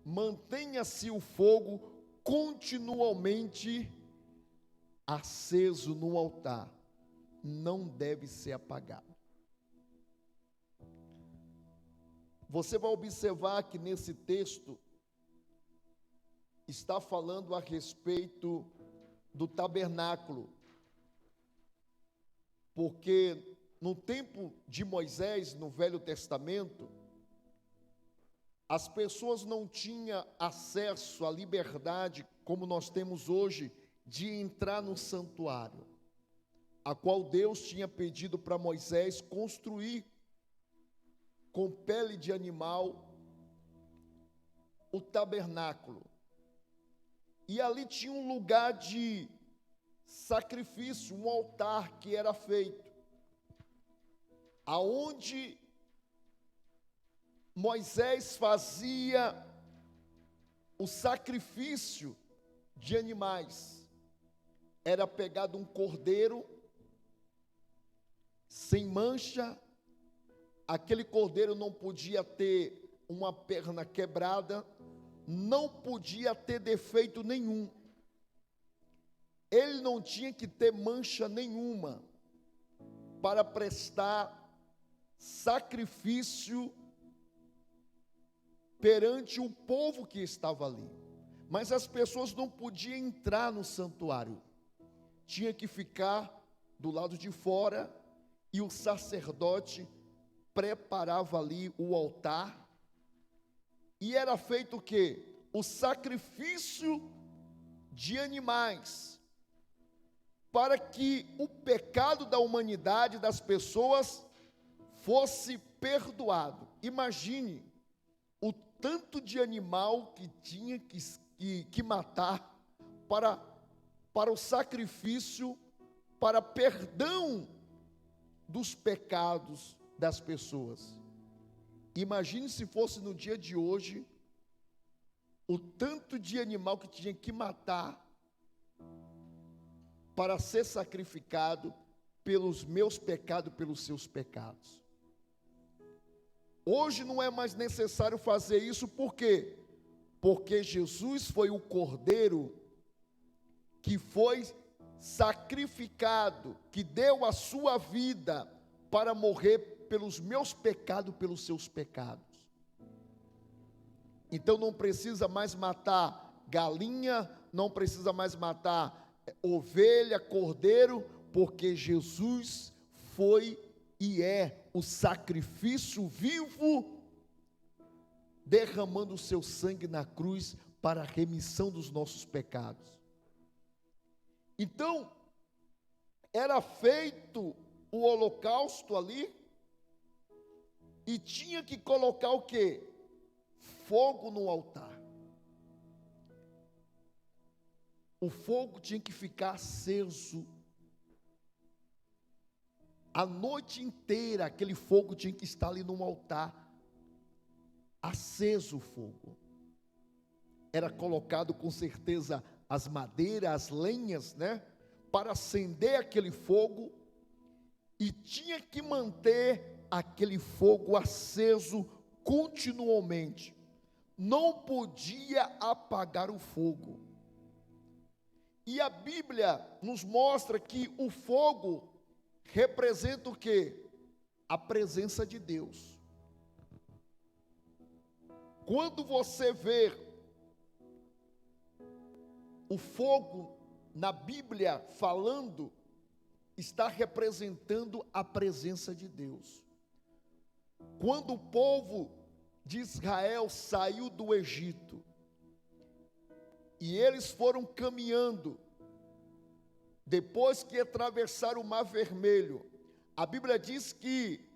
mantenha-se o fogo continuamente aceso no altar, não deve ser apagado. Você vai observar que nesse texto está falando a respeito do tabernáculo, porque no tempo de Moisés, no Velho Testamento, as pessoas não tinham acesso à liberdade, como nós temos hoje, de entrar no santuário, a qual Deus tinha pedido para Moisés construir com pele de animal o tabernáculo. E ali tinha um lugar de sacrifício, um altar que era feito, aonde Moisés fazia o sacrifício de animais. Era pegado um cordeiro sem mancha, aquele cordeiro não podia ter uma perna quebrada, não podia ter defeito nenhum, ele não tinha que ter mancha nenhuma para prestar sacrifício perante o povo que estava ali. Mas as pessoas não podiam entrar no santuário, tinha que ficar do lado de fora, e o sacerdote preparava ali o altar, e era feito o quê? O sacrifício de animais, para que o pecado da humanidade, das pessoas, fosse perdoado. Imagine o tanto de animal que tinha que matar para o sacrifício, para perdão dos pecados das pessoas. Imagine se fosse no dia de hoje, o tanto de animal que tinha que matar para ser sacrificado pelos meus pecados, pelos seus pecados. Hoje não é mais necessário fazer isso, por quê? Porque Jesus foi o cordeiro que foi sacrificado, que deu a sua vida para morrer pelos meus pecados, pelos seus pecados. Então não precisa mais matar galinha, não precisa mais matar ovelha, cordeiro, porque Jesus foi e é o sacrifício vivo, derramando o seu sangue na cruz para a remissão dos nossos pecados. Então, era feito o holocausto ali, e tinha que colocar o quê? Fogo no altar. O fogo tinha que ficar aceso a noite inteira. Aquele fogo tinha que estar ali no altar, aceso o fogo. Era colocado com certeza as madeiras, as lenhas, né, para acender aquele fogo, e tinha que manter aquele fogo aceso continuamente, não podia apagar o fogo. E a Bíblia nos mostra que o fogo representa o quê? A presença de Deus. Quando você vê o fogo na Bíblia falando, está representando a presença de Deus. Quando o povo de Israel saiu do Egito, e eles foram caminhando, depois que atravessaram o Mar Vermelho, a Bíblia diz que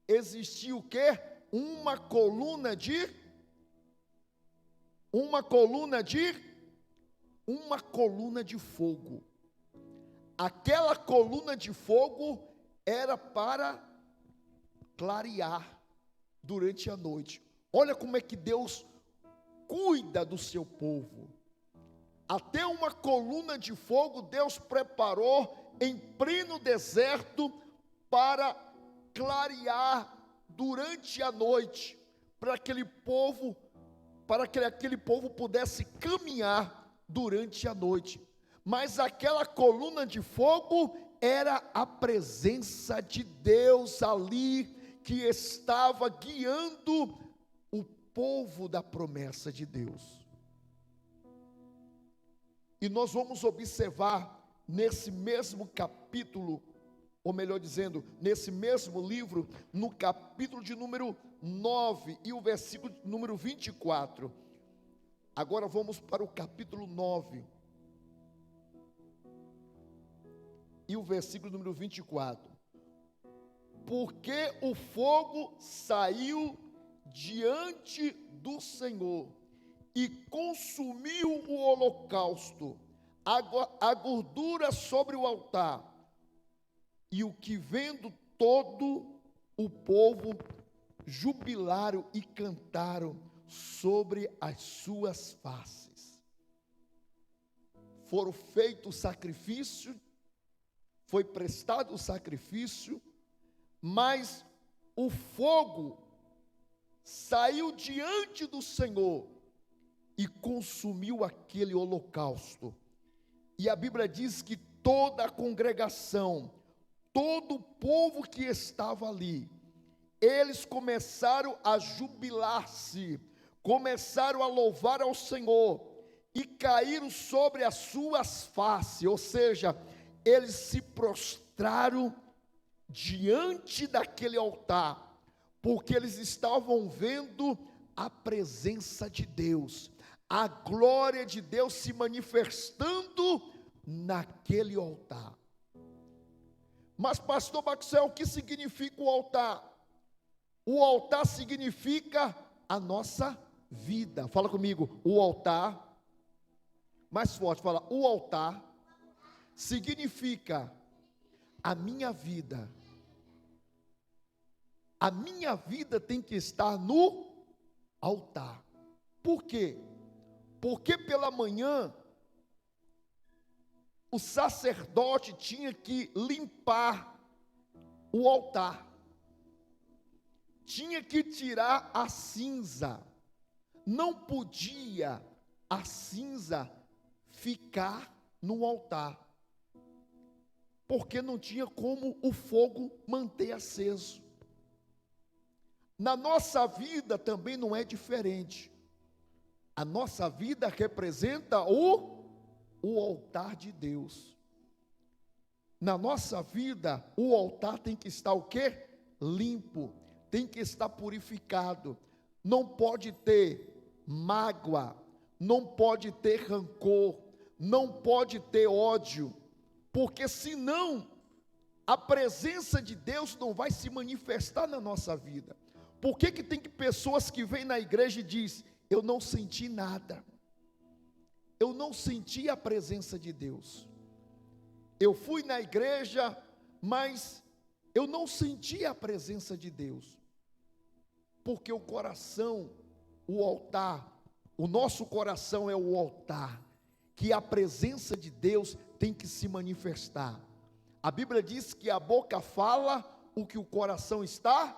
existia o quê? Uma coluna de fogo. Aquela coluna de fogo era para clarear durante a noite. Olha como é que Deus cuida do seu povo. Até uma coluna de fogo Deus preparou em pleno deserto para clarear durante a noite, para aquele povo para que aquele povo pudesse caminhar durante a noite. Mas aquela coluna de fogo era a presença de Deus ali, que estava guiando o povo da promessa de Deus. E nós vamos observar nesse mesmo capítulo, ou melhor dizendo, nesse mesmo livro, no capítulo de número 9 e o versículo número 24. Agora vamos para o capítulo 9 e o versículo número 24. Porque o fogo saiu diante do Senhor e consumiu o holocausto, a gordura sobre o altar, e o que vendo todo o povo jubilaram e cantaram sobre as suas faces. Foram feitos sacrifício, foi prestado o sacrifício, mas o fogo saiu diante do Senhor e consumiu aquele holocausto. E a Bíblia diz que toda a congregação, todo o povo que estava ali, eles começaram a jubilar-se, começaram a louvar ao Senhor, e caíram sobre as suas faces, ou seja, eles se prostraram diante daquele altar, porque eles estavam vendo a presença de Deus, a glória de Deus se manifestando naquele altar. Mas pastor Maxwell, o que significa o altar? O altar significa a nossa vida. Fala comigo, o altar, mais forte, fala, o altar significa a minha vida. A minha vida tem que estar no altar. Por quê? Porque pela manhã o sacerdote tinha que limpar o altar, tinha que tirar a cinza, não podia a cinza ficar no altar, porque não tinha como o fogo manter aceso. Na nossa vida também não é diferente. A nossa vida representa o altar de Deus. Na nossa vida, o altar tem que estar o quê? Limpo, tem que estar purificado. Não pode ter mágoa, não pode ter rancor, não pode ter ódio, porque senão a presença de Deus não vai se manifestar na nossa vida. Por que tem pessoas que vêm na igreja e dizem, eu não senti nada, eu não senti a presença de Deus, eu fui na igreja, mas eu não senti a presença de Deus, porque o coração, o altar, o nosso coração é o altar, que a presença de Deus tem que se manifestar. A Bíblia diz que a boca fala o que o coração está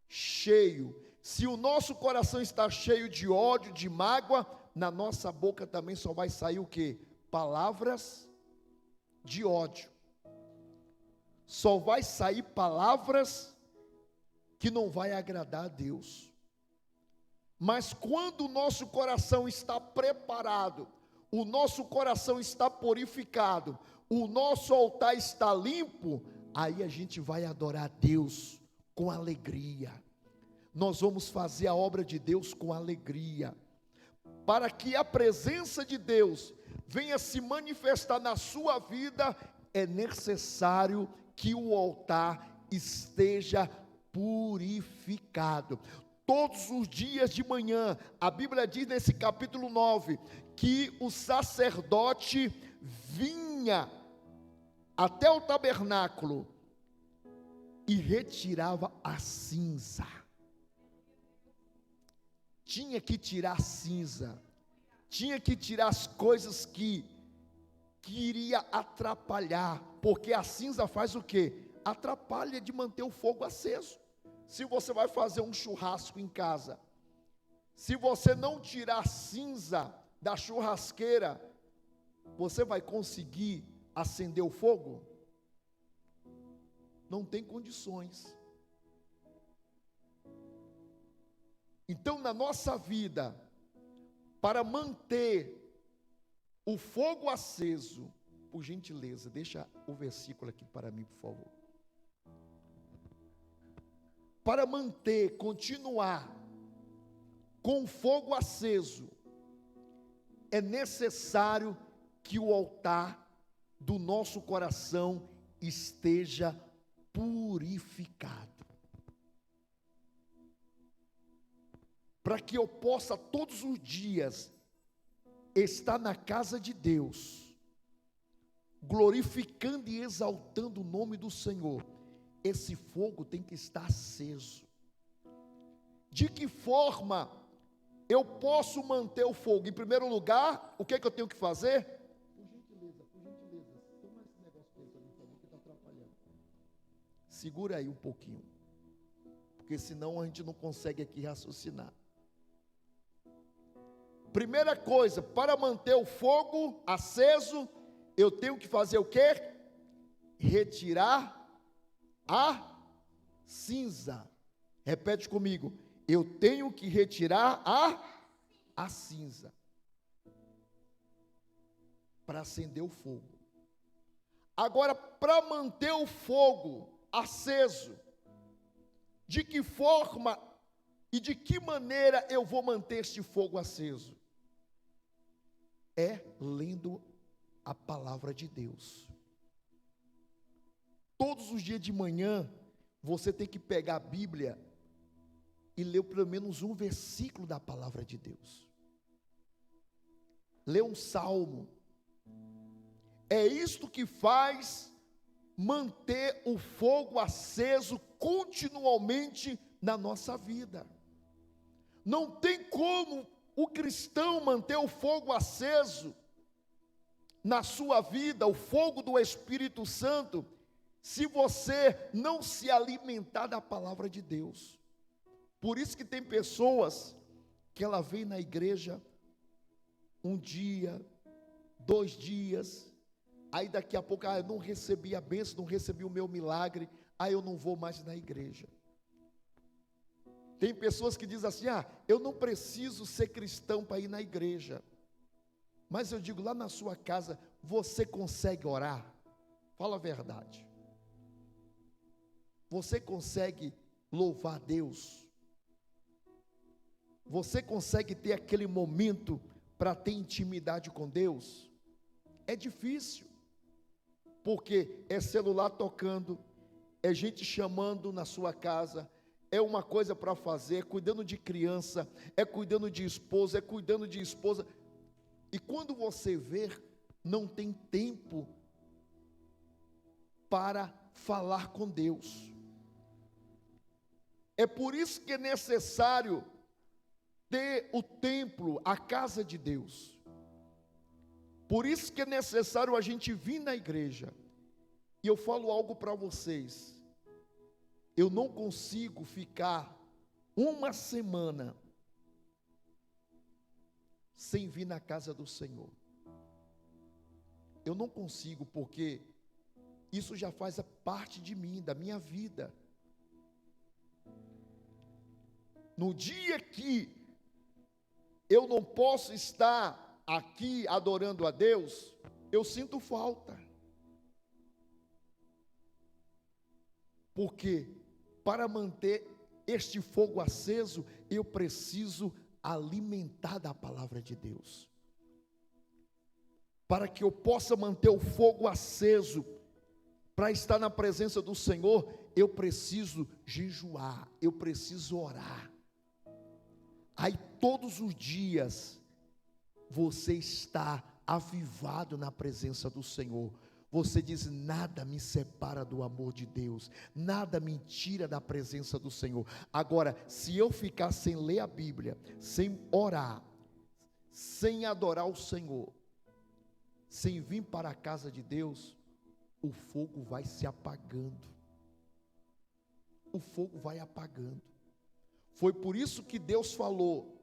cheio. Se o nosso coração está cheio de ódio, de mágoa, na nossa boca também só vai sair o quê? Palavras de ódio. Só vai sair palavras que não vai agradar a Deus. Mas quando o nosso coração está preparado, o nosso coração está purificado, o nosso altar está limpo, aí a gente vai adorar a Deus com alegria. Nós vamos fazer a obra de Deus com alegria. Para que a presença de Deus venha se manifestar na sua vida, é necessário que o altar esteja purificado. Todos os dias de manhã, a Bíblia diz nesse capítulo 9, que o sacerdote vinha até o tabernáculo e retirava a cinza. Tinha que tirar a cinza, tinha que tirar as coisas que iria atrapalhar, porque a cinza faz o quê? Atrapalha de manter o fogo aceso. Se você vai fazer um churrasco em casa, Se você não tirar cinza da churrasqueira, você vai conseguir acender o fogo? Não tem condições. Então, na nossa vida, para manter o fogo aceso, por gentileza, deixa o versículo aqui para mim, por favor. Para manter, continuar com o fogo aceso, é necessário que o altar do nosso coração esteja purificado. Para que eu possa todos os dias estar na casa de Deus, glorificando e exaltando o nome do Senhor, esse fogo tem que estar aceso. De que forma eu posso manter o fogo? Em primeiro lugar, o que é que eu tenho que fazer? Por gentileza, toma esse negócio para mim, que está atrapalhando. Segura aí um pouquinho, porque senão a gente não consegue aqui raciocinar. Primeira coisa, para manter o fogo aceso, eu tenho que fazer o quê? Retirar a cinza. Repete comigo. Eu tenho que retirar a cinza para acender o fogo. Agora, para manter o fogo aceso, de que forma e de que maneira eu vou manter este fogo aceso? É lendo a palavra de Deus. Todos os dias de manhã, você tem que pegar a Bíblia e ler pelo menos um versículo da palavra de Deus. Ler um salmo. É isto que faz manter o fogo aceso continuamente na nossa vida. Não tem como o cristão manter o fogo aceso na sua vida, o fogo do Espírito Santo, se você não se alimentar da palavra de Deus. Por isso que tem pessoas que ela vem na igreja um dia, 2 dias, aí daqui a pouco, eu não recebi a bênção, não recebi o meu milagre, aí eu não vou mais na igreja. Tem pessoas que dizem assim, eu não preciso ser cristão para ir na igreja. Mas eu digo, lá na sua casa, você consegue orar? Fala a verdade. Você consegue louvar a Deus? Você consegue ter aquele momento para ter intimidade com Deus? É difícil, porque é celular tocando, é gente chamando na sua casa, é uma coisa para fazer, é cuidando de criança, é cuidando de esposa, é cuidando de esposa, e quando você vê, não tem tempo para falar com Deus. É por isso que é necessário ter o templo, a casa de Deus. Por isso que é necessário a gente vir na igreja. E eu falo algo para vocês. Eu não consigo ficar uma semana sem vir na casa do Senhor. Eu não consigo, porque isso já faz parte de mim, da minha vida. No dia que eu não posso estar aqui adorando a Deus, eu sinto falta. Porque para manter este fogo aceso, eu preciso alimentar da palavra de Deus. Para que eu possa manter o fogo aceso, para estar na presença do Senhor, eu preciso jejuar, eu preciso orar. Aí todos os dias, você está avivado na presença do Senhor. Você diz, nada me separa do amor de Deus, nada me tira da presença do Senhor. Agora, se eu ficar sem ler a Bíblia, sem orar, sem adorar o Senhor, sem vir para a casa de Deus, o fogo vai se apagando. O fogo vai apagando. Foi por isso que Deus falou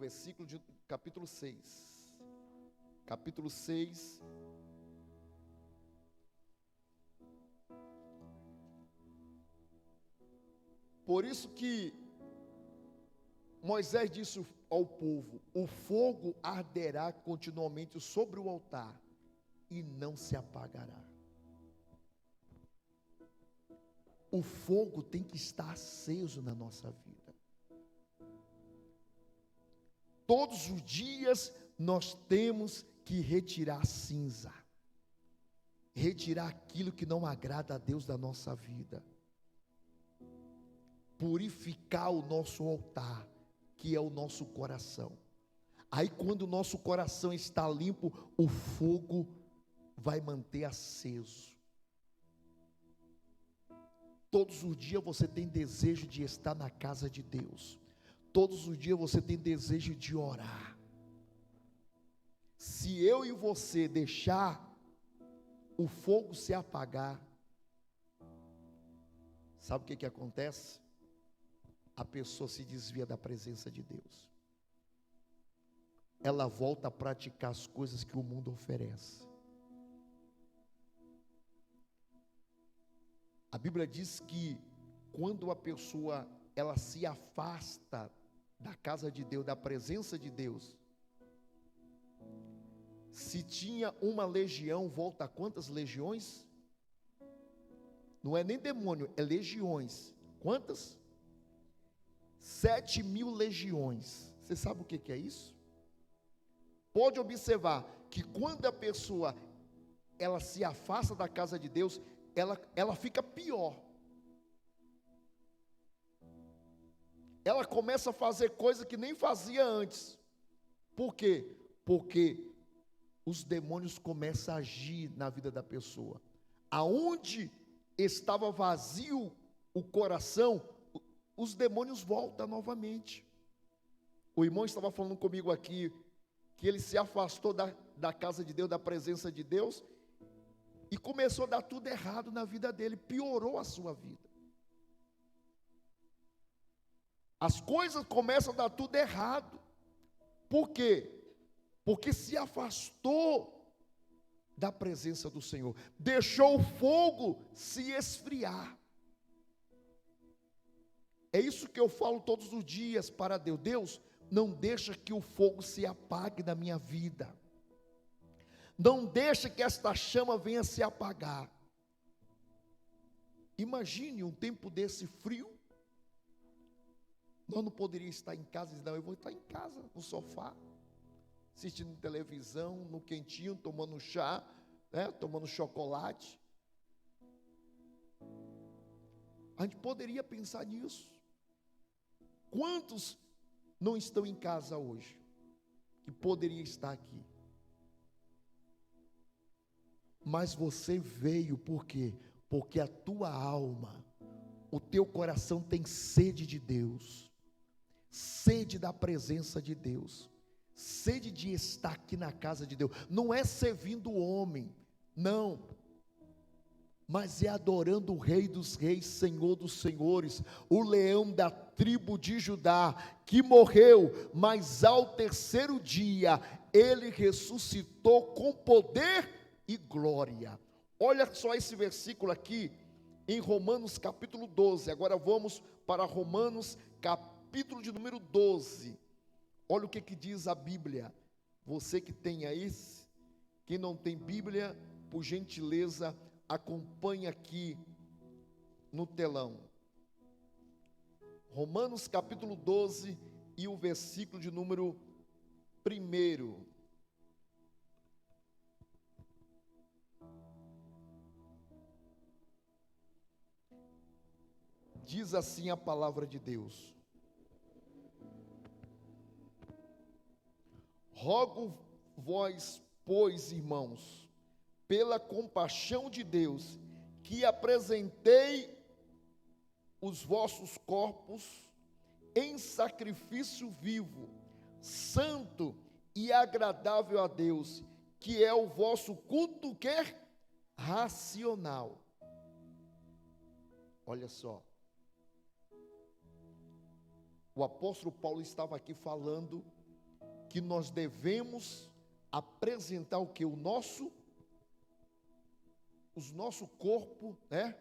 versículo de capítulo 6. Capítulo 6. Por isso que Moisés disse ao povo: o fogo arderá continuamente sobre o altar e não se apagará. O fogo tem que estar aceso na nossa vida. Todos os dias nós temos que retirar a cinza, retirar aquilo que não agrada a Deus da nossa vida, purificar o nosso altar, que é o nosso coração. Aí quando o nosso coração está limpo, o fogo vai manter aceso. Todos os dias você tem desejo de estar na casa de Deus. Todos os dias você tem desejo de orar. Se eu e você deixar o fogo se apagar, sabe o que acontece? A pessoa se desvia da presença de Deus. Ela volta a praticar as coisas que o mundo oferece. A Bíblia diz que quando a pessoa ela se afasta da casa de Deus, da presença de Deus, se tinha uma legião, volta a quantas legiões? Não é nem demônio, é legiões. Quantas? 7.000 legiões. Você sabe o que é isso? Pode observar que quando a pessoa ela se afasta da casa de Deus, ela fica pior. Ela começa a fazer coisa que nem fazia antes. Por quê? Porque os demônios começam a agir na vida da pessoa. Aonde estava vazio o coração, os demônios voltam novamente. O irmão estava falando comigo aqui, que ele se afastou da casa de Deus, da presença de Deus, e começou a dar tudo errado na vida dele, piorou a sua vida. As coisas começam a dar tudo errado. Por quê? Porque se afastou da presença do Senhor, deixou o fogo se esfriar. É isso que eu falo todos os dias para Deus. Deus, não deixa que o fogo se apague da minha vida. Não deixa que esta chama venha se apagar. Imagine um tempo desse frio. Nós não poderíamos estar em casa e dizer: não, eu vou estar em casa, no sofá, assistindo televisão, no quentinho, tomando chá, tomando chocolate. A gente poderia pensar nisso. Quantos não estão em casa hoje, que poderia estar aqui? Mas você veio por quê? Porque a tua alma, o teu coração tem sede de Deus, sede da presença de Deus, sede de estar aqui na casa de Deus. Não é servindo o homem, não, mas é adorando o Rei dos Reis, Senhor dos Senhores, o leão da tribo de Judá, que morreu, mas ao terceiro dia, ele ressuscitou com poder e glória. Olha só esse versículo aqui, em Romanos capítulo 12, agora vamos para Romanos capítulo de número 12, olha o que diz a Bíblia. Você que tem aí, quem não tem Bíblia, por gentileza, acompanhe aqui no telão. Romanos capítulo 12 e o versículo de número 1. Diz assim a palavra de Deus: rogo vós, pois, irmãos, pela compaixão de Deus, que apresentei os vossos corpos em sacrifício vivo, santo e agradável a Deus, que é o vosso culto racional. Olha só, o apóstolo Paulo estava aqui falando que nós devemos apresentar o que? O nosso corpo, né?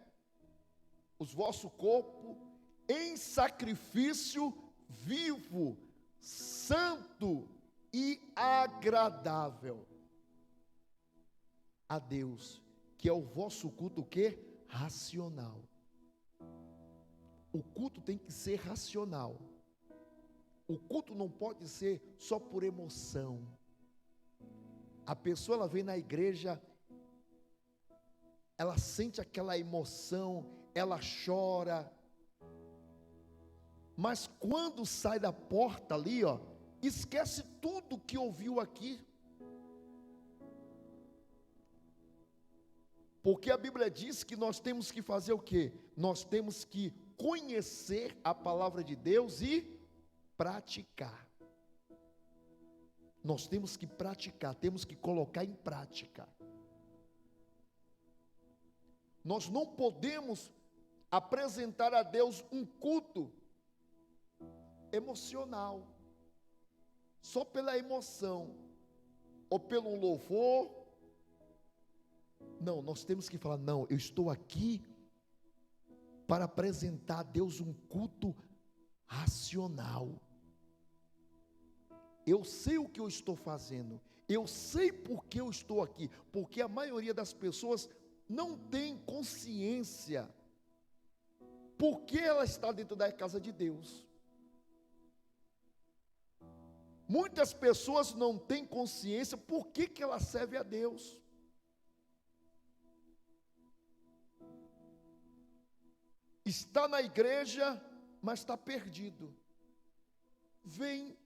Os vosso corpo em sacrifício vivo, santo e agradável a Deus, que é o vosso culto o quê? Racional. O culto tem que ser racional. O culto não pode ser só por emoção. A pessoa, ela vem na igreja, ela sente aquela emoção, ela chora, mas quando sai da porta ali, ó, esquece tudo que ouviu aqui. Porque a Bíblia diz que nós temos que fazer o quê? Nós temos que conhecer a palavra de Deus e praticar. Nós temos que praticar, temos que colocar em prática. Nós não podemos apresentar a Deus um culto emocional, só pela emoção, ou pelo louvor. Não, nós temos que falar, não, eu estou aqui para apresentar a Deus um culto racional. Eu sei o que eu estou fazendo, eu sei por que eu estou aqui, porque a maioria das pessoas não tem consciência por que ela está dentro da casa de Deus. Muitas pessoas não têm consciência por que ela serve a Deus. Está na igreja, mas está perdido. Vem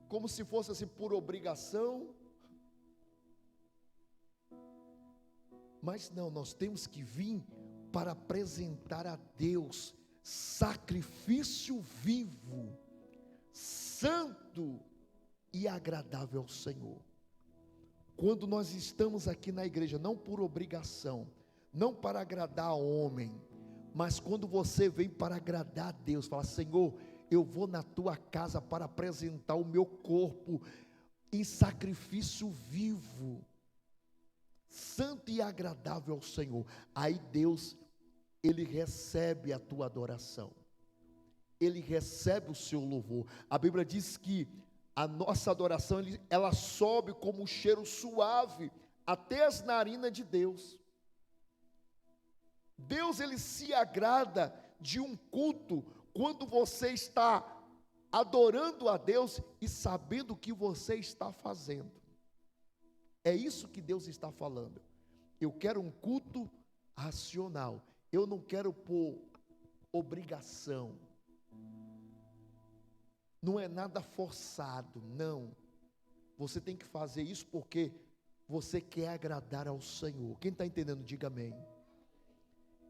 como se fosse assim por obrigação. Mas não, nós temos que vir para apresentar a Deus sacrifício vivo, santo e agradável ao Senhor. Quando nós estamos aqui na igreja, não por obrigação, não para agradar a homem, mas quando você vem para agradar a Deus, fala, Senhor, eu vou na tua casa para apresentar o meu corpo em sacrifício vivo, santo e agradável ao Senhor. Aí Deus, Ele recebe a tua adoração, Ele recebe o seu louvor. A Bíblia diz que a nossa adoração, ela sobe como um cheiro suave até as narinas de Deus. Deus, Ele se agrada de um culto quando você está adorando a Deus e sabendo o que você está fazendo. É isso que Deus está falando. Eu quero um culto racional. Eu não quero por obrigação. Não é nada forçado, não. Você tem que fazer isso porque você quer agradar ao Senhor. Quem está entendendo, diga amém.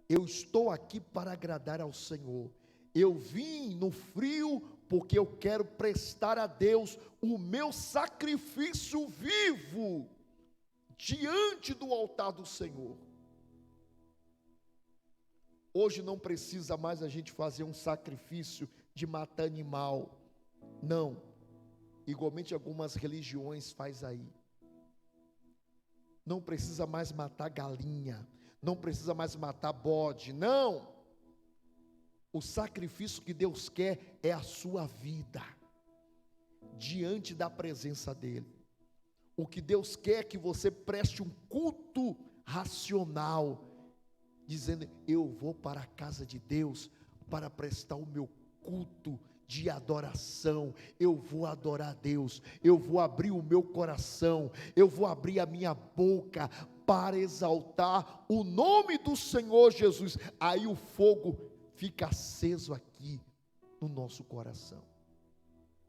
Eu estou aqui para agradar ao Senhor. Eu vim no frio porque eu quero prestar a Deus o meu sacrifício vivo diante do altar do Senhor. Hoje não precisa mais a gente fazer um sacrifício de matar animal. Não. Igualmente algumas religiões faz aí. Não precisa mais matar galinha. Não precisa mais matar bode. Não. O sacrifício que Deus quer é a sua vida diante da presença dEle. O que Deus quer é que você preste um culto racional, dizendo, eu vou para a casa de Deus para prestar o meu culto de adoração. Eu vou adorar a Deus, eu vou abrir o meu coração, eu vou abrir a minha boca para exaltar o nome do Senhor Jesus. Aí o fogo fica aceso aqui no nosso coração.